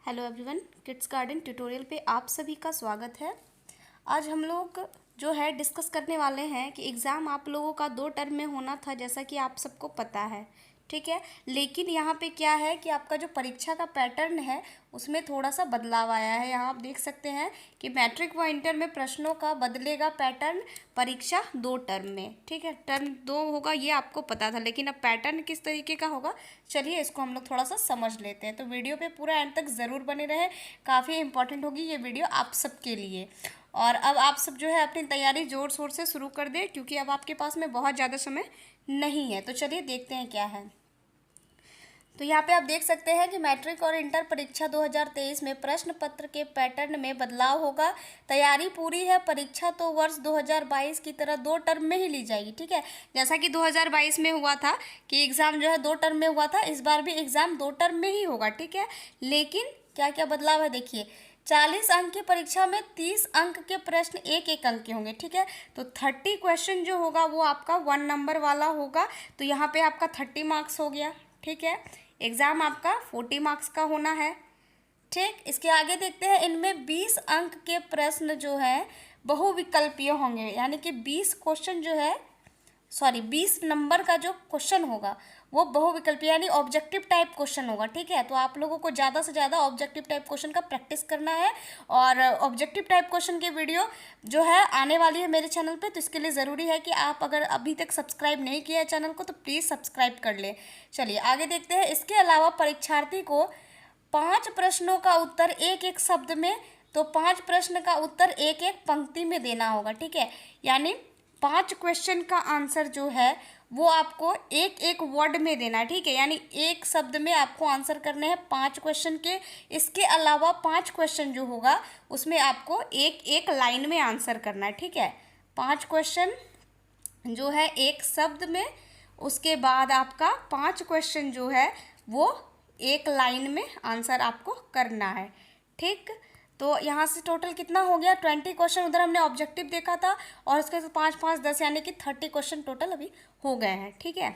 Hello everyone, kids garden tutorial पे आप सभी का स्वागत है। आज हम लोग जो है डिस्कस करने वाले हैं कि एग्ज़ाम आप लोगों का 2 टर्म में होना था, जैसा कि आप सबको पता है, ठीक है। लेकिन यहाँ पे क्या है कि आपका जो परीक्षा का पैटर्न है उसमें थोड़ा सा बदलाव आया है। यहाँ आप देख सकते हैं कि मैट्रिक व इंटर में प्रश्नों का बदलेगा पैटर्न परीक्षा 2 टर्म में, ठीक है। टर्म 2 होगा ये आपको पता था, लेकिन अब पैटर्न किस तरीके का होगा, चलिए इसको हम लोग थोड़ा सा समझ लेते हैं। तो वीडियो पे पूरा एंड तक ज़रूर बने रहे, काफ़ी इंपॉर्टेंट होगी ये वीडियो आप सबके लिए। और अब आप सब जो है अपनी तैयारी ज़ोर शोर से शुरू कर दें, क्योंकि अब आपके पास में बहुत ज़्यादा समय नहीं है। तो चलिए देखते हैं क्या है। तो यहाँ पे आप देख सकते हैं कि मैट्रिक और इंटर परीक्षा 2023 में प्रश्न पत्र के पैटर्न में बदलाव होगा। तैयारी पूरी है, परीक्षा तो वर्ष 2022 की तरह 2 टर्म में ही ली जाएगी, ठीक है। जैसा कि 2022 में हुआ था कि एग्ज़ाम जो है 2 टर्म में हुआ था, इस बार भी एग्ज़ाम 2 टर्म में ही होगा, ठीक है। लेकिन क्या क्या बदलाव है देखिए। 40 अंक की परीक्षा में 30 अंक के प्रश्न एक एक अंक के होंगे, ठीक है। तो 30 क्वेश्चन जो होगा वो आपका 1 नंबर वाला होगा। तो यहाँ पे आपका 30 मार्क्स हो गया, ठीक है। एग्ज़ाम आपका 40 मार्क्स का होना है, ठीक। इसके आगे देखते हैं, इनमें 20 अंक के प्रश्न जो है बहुविकल्पीय होंगे, यानी कि 20 क्वेश्चन जो है 20 नंबर का जो क्वेश्चन होगा वो बहुविकल्पीय यानी ऑब्जेक्टिव टाइप क्वेश्चन होगा, ठीक है। तो आप लोगों को ज़्यादा से ज़्यादा ऑब्जेक्टिव टाइप क्वेश्चन का प्रैक्टिस करना है। और ऑब्जेक्टिव टाइप क्वेश्चन की वीडियो जो है आने वाली है मेरे चैनल पे, तो इसके लिए ज़रूरी है कि आप अगर अभी तक सब्सक्राइब नहीं किया है चैनल को तो प्लीज़ सब्सक्राइब कर ले। चलिए आगे देखते हैं। इसके अलावा परीक्षार्थी को 5 प्रश्नों का उत्तर एक एक शब्द में, तो 5 प्रश्न का उत्तर एक एक पंक्ति में देना होगा, ठीक है। यानी 5 क्वेश्चन का आंसर जो है वो आपको एक एक वर्ड में देना है, ठीक है। यानी एक शब्द में आपको आंसर करने हैं 5 क्वेश्चन के। इसके अलावा 5 क्वेश्चन जो होगा उसमें आपको एक एक लाइन में आंसर करना है, ठीक है। 5 क्वेश्चन जो है एक शब्द में, उसके बाद आपका 5 क्वेश्चन जो है वो एक लाइन में आंसर आपको करना है, ठीक। तो यहाँ से टोटल कितना हो गया, 20 क्वेश्चन उधर हमने ऑब्जेक्टिव देखा था, और उसके 5 5 10 यानी कि 30 क्वेश्चन टोटल अभी हो गए हैं, ठीक है।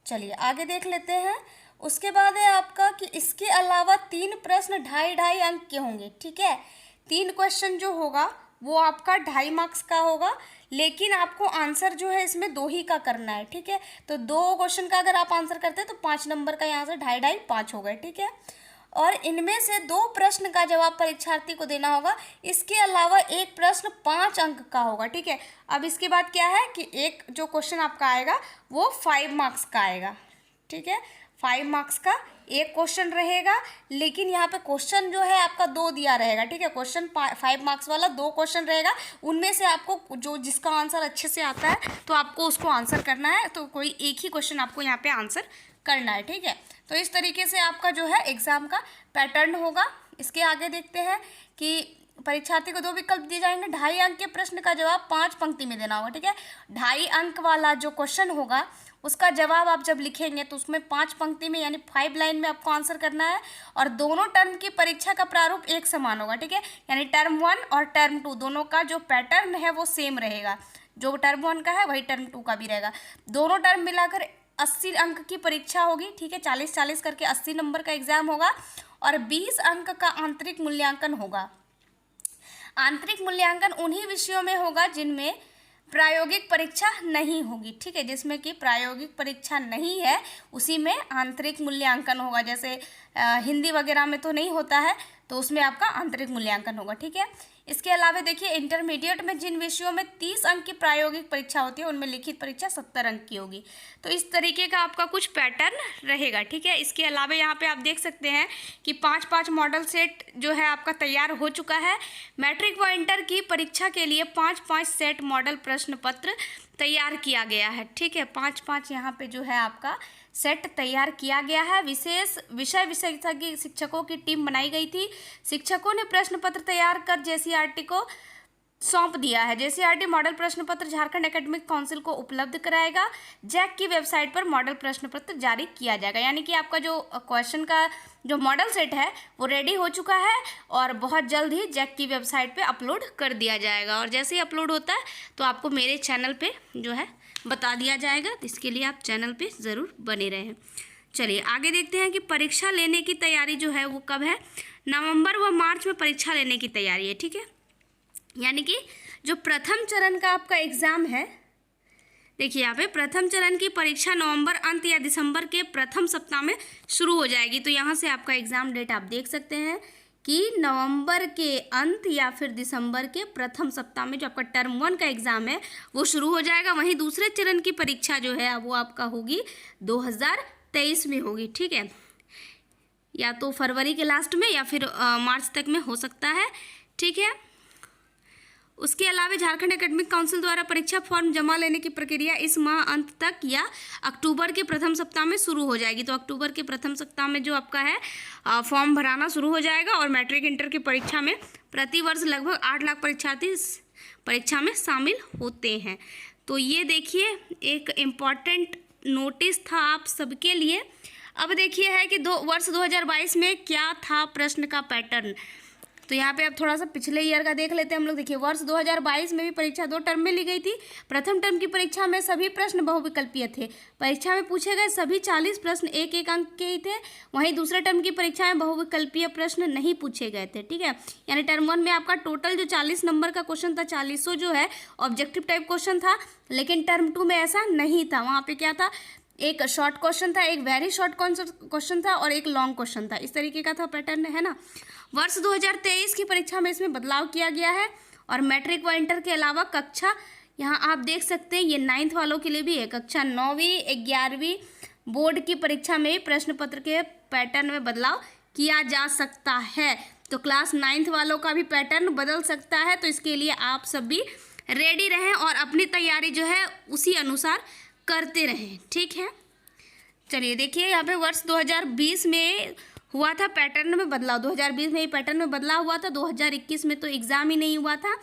चलिए आगे देख लेते हैं। उसके बाद है आपका कि इसके अलावा 3 प्रश्न 2.5 अंक के होंगे, ठीक है। 3 क्वेश्चन जो होगा वो आपका 2.5 मार्क्स का होगा, लेकिन आपको आंसर जो है इसमें 2 ही का करना है, ठीक है। तो 2 क्वेश्चन का अगर आप आंसर करते हैं तो 5 नंबर का यहाँ से 2.5 5 हो गए, ठीक है। और इनमें से 2 प्रश्न का जवाब परीक्षार्थी को देना होगा। इसके अलावा एक प्रश्न 5 अंक का होगा, ठीक है। अब इसके बाद क्या है कि एक जो क्वेश्चन आपका आएगा वो 5 मार्क्स का आएगा, ठीक है। 5 मार्क्स का एक क्वेश्चन रहेगा, लेकिन यहाँ पे क्वेश्चन जो है आपका 2 दिया रहेगा, ठीक है। क्वेश्चन 5 मार्क्स वाला 2 क्वेश्चन रहेगा, उनमें से आपको जो जिसका आंसर अच्छे से आता है तो आपको उसको आंसर करना है। तो कोई एक ही क्वेश्चन आपको यहाँ पे आंसर करना है, ठीक है। तो इस तरीके से आपका जो है एग्ज़ाम का पैटर्न होगा। इसके आगे देखते हैं कि परीक्षार्थी को 2 विकल्प दिए जाएंगे। 2.5 अंक के प्रश्न का जवाब 5 पंक्ति में देना होगा, ठीक है। 2.5 अंक वाला जो क्वेश्चन होगा उसका जवाब आप जब लिखेंगे तो उसमें 5 पंक्ति में यानी 5 लाइन में आपको आंसर करना है। और दोनों टर्म की परीक्षा का प्रारूप एक समान होगा, ठीक है। यानी टर्म 1 और टर्म 2 दोनों का जो पैटर्न है वो सेम रहेगा। जो टर्म 1 का है वही टर्म 2 का भी रहेगा। दोनों टर्म मिलाकर 80 अंक की परीक्षा होगी, ठीक है। 40-40 करके 80 नंबर का एग्जाम होगा, और 20 अंक का आंतरिक मूल्यांकन होगा। आंतरिक मूल्यांकन उन्हीं विषयों में होगा जिनमें प्रायोगिक परीक्षा नहीं होगी, ठीक है। जिसमें कि प्रायोगिक परीक्षा नहीं है उसी में आंतरिक मूल्यांकन होगा। जैसे हिंदी वगैरह में तो नहीं होता है, तो उसमें आपका आंतरिक मूल्यांकन होगा, ठीक है। इसके अलावा देखिए, इंटरमीडिएट में जिन विषयों में 30 अंक की प्रायोगिक परीक्षा होती है उनमें लिखित परीक्षा 70 अंक की होगी। तो इस तरीके का आपका कुछ पैटर्न रहेगा, ठीक है। इसके अलावा यहाँ पे आप देख सकते हैं कि 5-5 मॉडल सेट जो है आपका तैयार हो चुका है। मैट्रिक व इंटर की परीक्षा के लिए 5-5 सेट मॉडल प्रश्न पत्र तैयार किया गया है, ठीक है। 5-5 यहाँ पे जो है आपका सेट तैयार किया गया है। विशेष विषय विशेषज्ञ शिक्षकों की टीम बनाई गई थी। शिक्षकों ने प्रश्न पत्र तैयार कर जेसीईआरटी को सौंप दिया है। जेसीईआरटी मॉडल प्रश्न पत्र झारखंड एकेडमिक काउंसिल को उपलब्ध कराएगा। जैक की वेबसाइट पर मॉडल प्रश्न पत्र जारी किया जाएगा। यानी कि आपका जो क्वेश्चन का जो मॉडल सेट है वो रेडी हो चुका है, और बहुत जल्द ही जैक की वेबसाइट पे अपलोड कर दिया जाएगा। और जैसे ही अपलोड होता है तो आपको मेरे चैनल पे जो है बता दिया जाएगा। तो इसके लिए आप चैनल पे ज़रूर बने रहें। चलिए आगे देखते हैं कि परीक्षा लेने की तैयारी जो है वो कब है। नवंबर व मार्च में परीक्षा लेने की तैयारी है, ठीक है। यानी कि जो प्रथम चरण का आपका एग्ज़ाम है, देखिए यहाँ पे प्रथम चरण की परीक्षा नवंबर अंत या दिसंबर के प्रथम सप्ताह में शुरू हो जाएगी। तो यहाँ से आपका एग्ज़ाम डेट आप देख सकते हैं कि नवंबर के अंत या फिर दिसंबर के प्रथम सप्ताह में जो आपका टर्म 1 का एग्ज़ाम है वो शुरू हो जाएगा। वहीं दूसरे चरण की परीक्षा जो है वो आपका होगी 2023 में होगी, ठीक है। या तो फरवरी के लास्ट में या फिर मार्च तक में हो सकता है, ठीक है। उसके अलावा झारखंड एकेडमिक काउंसिल द्वारा परीक्षा फॉर्म जमा लेने की प्रक्रिया इस माह अंत तक या अक्टूबर के प्रथम सप्ताह में शुरू हो जाएगी। तो अक्टूबर के प्रथम सप्ताह में जो आपका है फॉर्म भराना शुरू हो जाएगा। और मैट्रिक इंटर की परीक्षा में प्रतिवर्ष लगभग 8 लाख परीक्षार्थी परीक्षा में शामिल होते हैं। तो ये देखिए एक इम्पॉर्टेंट नोटिस था आप सबके लिए। अब देखिए है कि वर्ष 2022 में क्या था प्रश्न का पैटर्न। तो यहाँ पे अब थोड़ा सा पिछले ईयर का देख लेते हैं हम लोग। देखिए वर्ष 2022 में भी परीक्षा 2 टर्म में ली गई थी। प्रथम टर्म की परीक्षा में सभी प्रश्न बहुविकल्पीय थे। परीक्षा में पूछे गए सभी 40 प्रश्न 1-1 अंक के ही थे। वहीं दूसरे टर्म की परीक्षा में बहुविकल्पीय प्रश्न नहीं पूछे गए थे, ठीक है। यानी टर्म 1 में आपका टोटल जो 40 नंबर का क्वेश्चन था, 40 जो है ऑब्जेक्टिव टाइप क्वेश्चन था। लेकिन टर्म 2 में ऐसा नहीं था। वहाँ पे क्या था, एक शॉर्ट क्वेश्चन था, एक वेरी शॉर्ट क्वेश्चन था और एक लॉन्ग क्वेश्चन था। इस तरीके का था पैटर्न, है ना। वर्ष 2023 की परीक्षा में इसमें बदलाव किया गया है। और मैट्रिक व इंटर के अलावा कक्षा, यहाँ आप देख सकते हैं ये 9th वालों के लिए भी है। कक्षा 9वीं 11वीं बोर्ड की परीक्षा में प्रश्न पत्र के पैटर्न में बदलाव किया जा सकता है। तो क्लास 9th वालों का भी पैटर्न बदल सकता है। तो इसके लिए आप सब भी रेडी रहें और अपनी तैयारी जो है उसी अनुसार करते रहें, ठीक है। चलिए देखिए यहाँ पे वर्ष 2020 में हुआ था पैटर्न में बदलाव। 2020 में ही पैटर्न में बदलाव हुआ था। 2021 में तो एग्ज़ाम ही नहीं हुआ था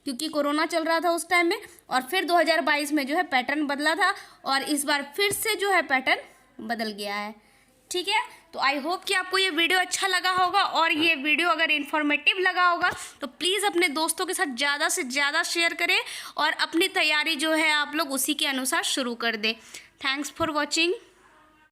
क्योंकि कोरोना चल रहा था उस टाइम में। और फिर 2022 में जो है पैटर्न बदला था और इस बार फिर से जो है पैटर्न बदल गया है, ठीक है। तो आई होप कि आपको ये वीडियो अच्छा लगा होगा। और ये वीडियो अगर इन्फॉर्मेटिव लगा होगा तो प्लीज़ अपने दोस्तों के साथ ज़्यादा से ज़्यादा शेयर करें और अपनी तैयारी जो है आप लोग उसी के अनुसार शुरू कर दें। Thanks for watching.